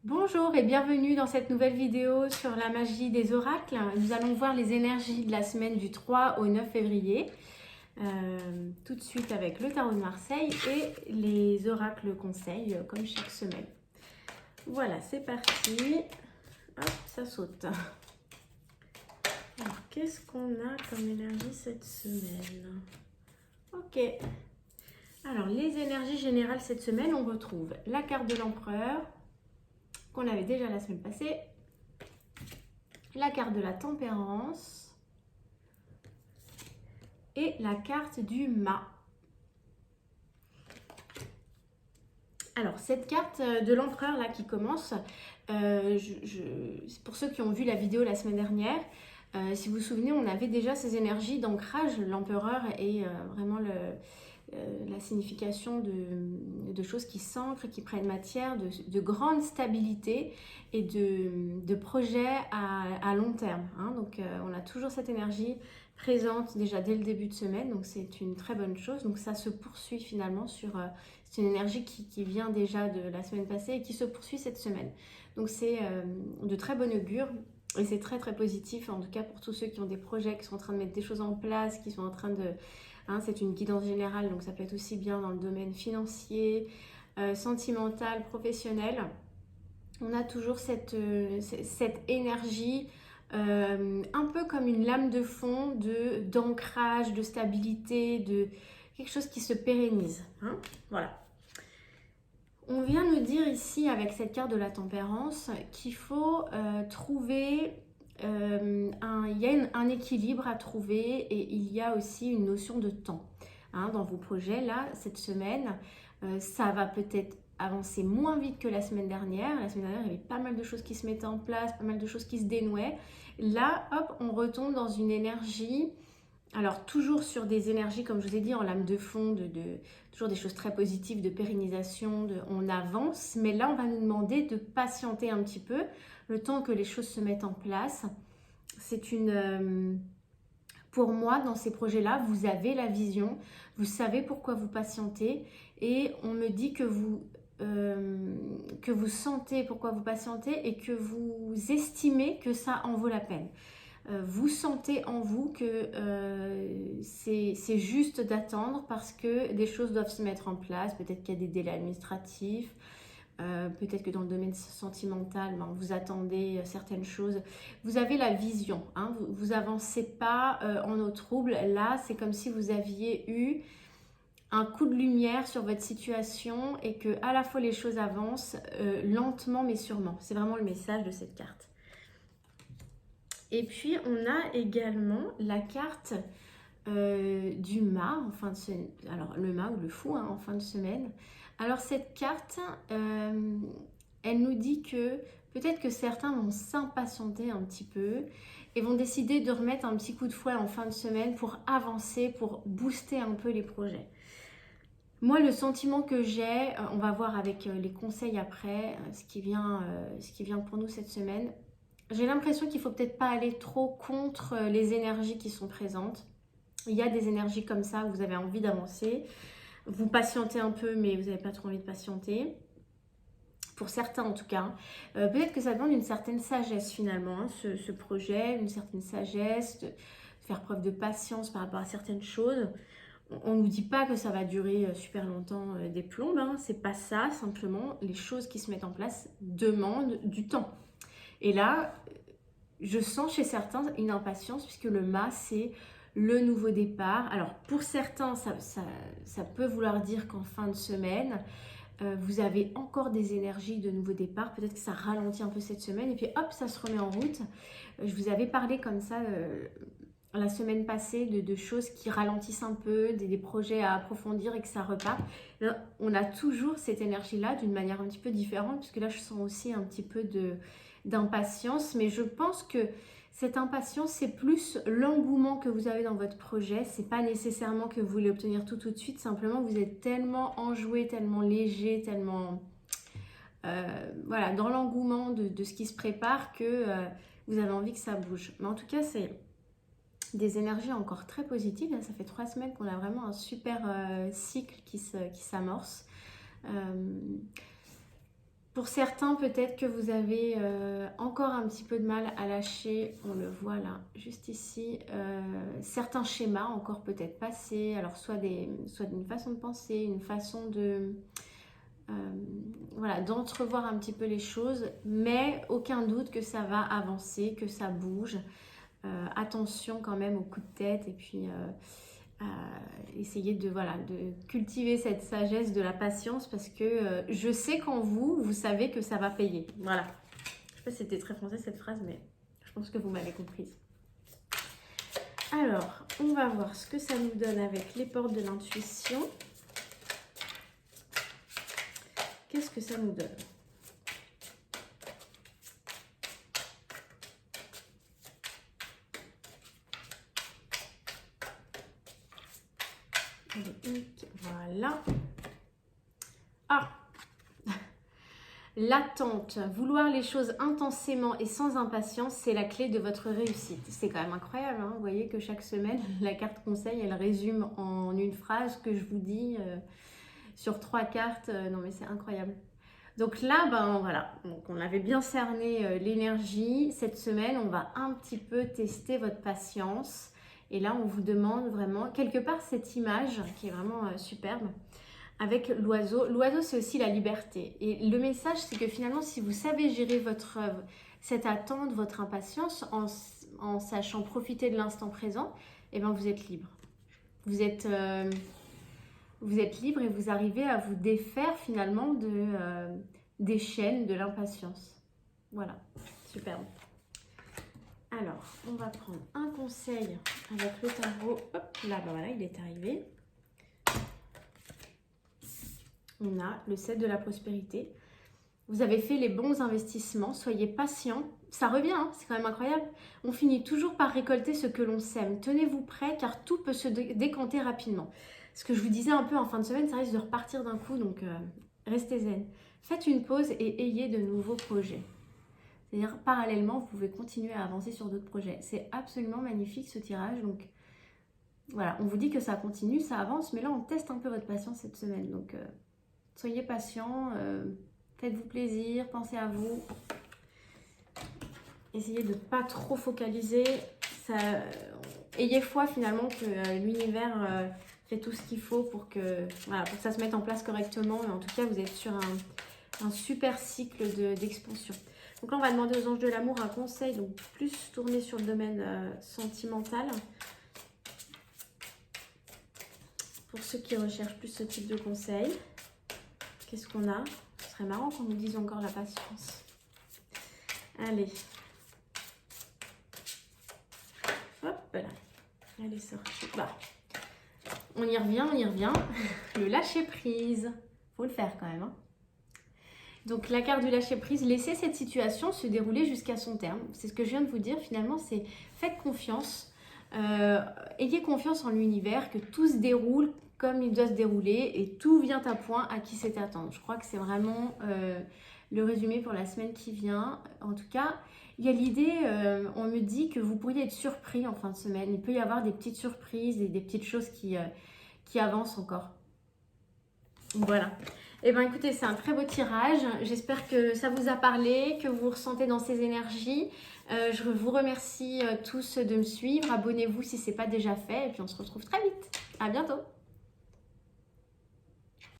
Bonjour et bienvenue dans cette nouvelle vidéo sur la magie des oracles. Nous allons voir les énergies de la semaine du 3 au 9 février. Tout de suite avec le tarot de Marseille et les oracles conseils comme chaque semaine. Voilà, c'est parti. Hop, ça saute. Alors, qu'est-ce qu'on a comme énergie cette semaine? Ok. Alors, les énergies générales cette semaine, on retrouve la carte de l'empereur, qu'on avait déjà la semaine passée, la carte de la tempérance et la carte du mât. Alors, cette carte de l'empereur là qui commence, pour ceux qui ont vu la vidéo la semaine dernière, si vous vous souvenez, on avait déjà ces énergies d'ancrage. L'empereur est vraiment la signification de choses qui s'ancrent, qui prennent matière, de grande stabilité et de projets à long terme. Hein. Donc, on a toujours cette énergie présente déjà dès le début de semaine, donc c'est une très bonne chose. Donc, ça se poursuit finalement sur... c'est une énergie qui vient déjà de la semaine passée et qui se poursuit cette semaine. Donc, c'est de très bon augure. Et c'est très très positif, en tout cas pour tous ceux qui ont des projets, qui sont en train de mettre des choses en place, qui sont en train de... Hein, c'est une guidance générale, donc ça peut être aussi bien dans le domaine financier, sentimental, professionnel. On a toujours cette énergie un peu comme une lame de fond d'ancrage, de stabilité, de quelque chose qui se pérennise. Hein, voilà. On vient nous dire ici, avec cette carte de la tempérance, qu'il faut trouver, il y a un équilibre à trouver et il y a aussi une notion de temps. Hein, dans vos projets, là, cette semaine, ça va peut-être avancer moins vite que la semaine dernière. La semaine dernière, il y avait pas mal de choses qui se mettaient en place, pas mal de choses qui se dénouaient. Là, hop, on retombe dans une énergie... Alors, toujours sur des énergies, comme je vous ai dit, en lame de fond, toujours des choses très positives, de pérennisation, on avance. Mais là, on va nous demander de patienter un petit peu, le temps que les choses se mettent en place. C'est une... pour moi, dans ces projets-là, vous avez la vision, vous savez pourquoi vous patientez. Et on me dit que vous sentez pourquoi vous patientez et que vous estimez que ça en vaut la peine. Vous sentez en vous que c'est juste d'attendre parce que des choses doivent se mettre en place. Peut-être qu'il y a des délais administratifs, peut-être que dans le domaine sentimental, ben, vous attendez certaines choses. Vous avez la vision, hein, vous avancez pas en eau trouble. Là, c'est comme si vous aviez eu un coup de lumière sur votre situation et que à la fois les choses avancent lentement mais sûrement. C'est vraiment le message de cette carte. Et puis, on a également la carte du mât en fin de semaine. Alors, le mât ou le fou hein, en fin de semaine. Alors, cette carte, elle nous dit que peut-être que certains vont s'impatienter un petit peu et vont décider de remettre un petit coup de fouet en fin de semaine pour avancer, pour booster un peu les projets. Moi, le sentiment que j'ai, on va voir avec les conseils après, ce qui vient pour nous cette semaine. J'ai l'impression qu'il ne faut peut-être pas aller trop contre les énergies qui sont présentes. Il y a des énergies comme ça où vous avez envie d'avancer. Vous patientez un peu, mais vous n'avez pas trop envie de patienter. Pour certains en tout cas. Peut-être que ça demande une certaine sagesse finalement, hein, ce projet, une certaine sagesse, de faire preuve de patience par rapport à certaines choses. On ne nous dit pas que ça va durer super longtemps des plombes, hein. C'est pas ça, simplement les choses qui se mettent en place demandent du temps. Et là, je sens chez certains une impatience puisque le mât, c'est le nouveau départ. Alors pour certains, ça peut vouloir dire qu'en fin de semaine, vous avez encore des énergies de nouveau départ. Peut-être que ça ralentit un peu cette semaine et puis hop, ça se remet en route. Je vous avais parlé comme ça la semaine passée de choses qui ralentissent un peu, des projets à approfondir et que ça repart. Là, on a toujours cette énergie-là d'une manière un petit peu différente puisque là, je sens aussi un petit peu d'impatience. Mais je pense que cette impatience, c'est plus l'engouement que vous avez dans votre projet. C'est pas nécessairement que vous voulez obtenir tout de suite. Simplement, vous êtes tellement enjoué, tellement léger, tellement... voilà, dans l'engouement de ce qui se prépare que vous avez envie que ça bouge. Mais en tout cas, c'est des énergies encore très positives. Là, ça fait 3 semaines qu'on a vraiment un super cycle qui s'amorce. Pour certains, peut-être que vous avez encore un petit peu de mal à lâcher, on le voit là, juste ici, certains schémas encore peut-être passés, alors soit d'une façon de penser, une façon de, voilà, d'entrevoir un petit peu les choses, mais aucun doute que ça va avancer, que ça bouge. Attention quand même aux coups de tête et puis essayer de, voilà, de cultiver cette sagesse de la patience parce que je sais qu'en vous, vous savez que ça va payer. Voilà. Je sais pas si c'était très français cette phrase, mais je pense que vous m'avez comprise. Alors, on va voir ce que ça nous donne avec les portes de l'intuition. Qu'est-ce que ça nous donne ? Voilà. Ah, l'attente, vouloir les choses intensément et sans impatience, c'est la clé de votre réussite. C'est quand même incroyable, hein. Vous voyez que chaque semaine, la carte conseil, elle résume en une phrase que je vous dis sur 3 cartes. Non mais c'est incroyable. Donc là, ben voilà, donc on avait bien cerné l'énergie. Cette semaine, on va un petit peu tester votre patience. Et là, on vous demande vraiment, quelque part, cette image qui est vraiment superbe, avec l'oiseau. L'oiseau, c'est aussi la liberté. Et le message, c'est que finalement, si vous savez gérer cette attente, votre impatience, en sachant profiter de l'instant présent, eh ben, vous êtes libre. Vous êtes libre et vous arrivez à vous défaire finalement des chaînes de l'impatience. Voilà, superbe. Alors, on va prendre un conseil avec le tarot. Hop, là, ben voilà, il est arrivé. On a le 7 de la prospérité. Vous avez fait les bons investissements, soyez patient. Ça revient, hein, c'est quand même incroyable. On finit toujours par récolter ce que l'on sème. Tenez-vous prêts car tout peut se décanter rapidement. Ce que je vous disais un peu en fin de semaine, ça risque de repartir d'un coup, donc restez zen. Faites une pause et ayez de nouveaux projets. C'est-à-dire, parallèlement, vous pouvez continuer à avancer sur d'autres projets. C'est absolument magnifique ce tirage. Donc, voilà, on vous dit que ça continue, ça avance. Mais là, on teste un peu votre patience cette semaine. Donc, soyez patient, faites-vous plaisir, pensez à vous. Essayez de ne pas trop focaliser. Ayez foi finalement que l'univers fait tout ce qu'il faut pour que ça se mette en place correctement. Et en tout cas, vous êtes sur un super cycle d'expansion. Donc là, on va demander aux anges de l'amour un conseil, donc plus tourné sur le domaine sentimental. Pour ceux qui recherchent plus ce type de conseil, qu'est-ce qu'on a? Ce serait marrant qu'on nous dise encore la patience. Allez. Hop là. Elle est sortie. Bah. On y revient, on y revient. Le lâcher prise. Faut le faire quand même, hein. Donc la carte du lâcher prise, laissez cette situation se dérouler jusqu'à son terme. C'est ce que je viens de vous dire finalement, c'est faites confiance, ayez confiance en l'univers, que tout se déroule comme il doit se dérouler et tout vient à point à qui c'est attendre. Je crois que c'est vraiment le résumé pour la semaine qui vient. En tout cas, il y a l'idée, on me dit que vous pourriez être surpris en fin de semaine. Il peut y avoir des petites surprises et des petites choses qui avancent encore. Voilà. Eh bien écoutez, c'est un très beau tirage. J'espère que ça vous a parlé, que vous ressentez dans ces énergies. Je vous remercie tous de me suivre. Abonnez-vous si ce n'est pas déjà fait. Et puis on se retrouve très vite. À bientôt.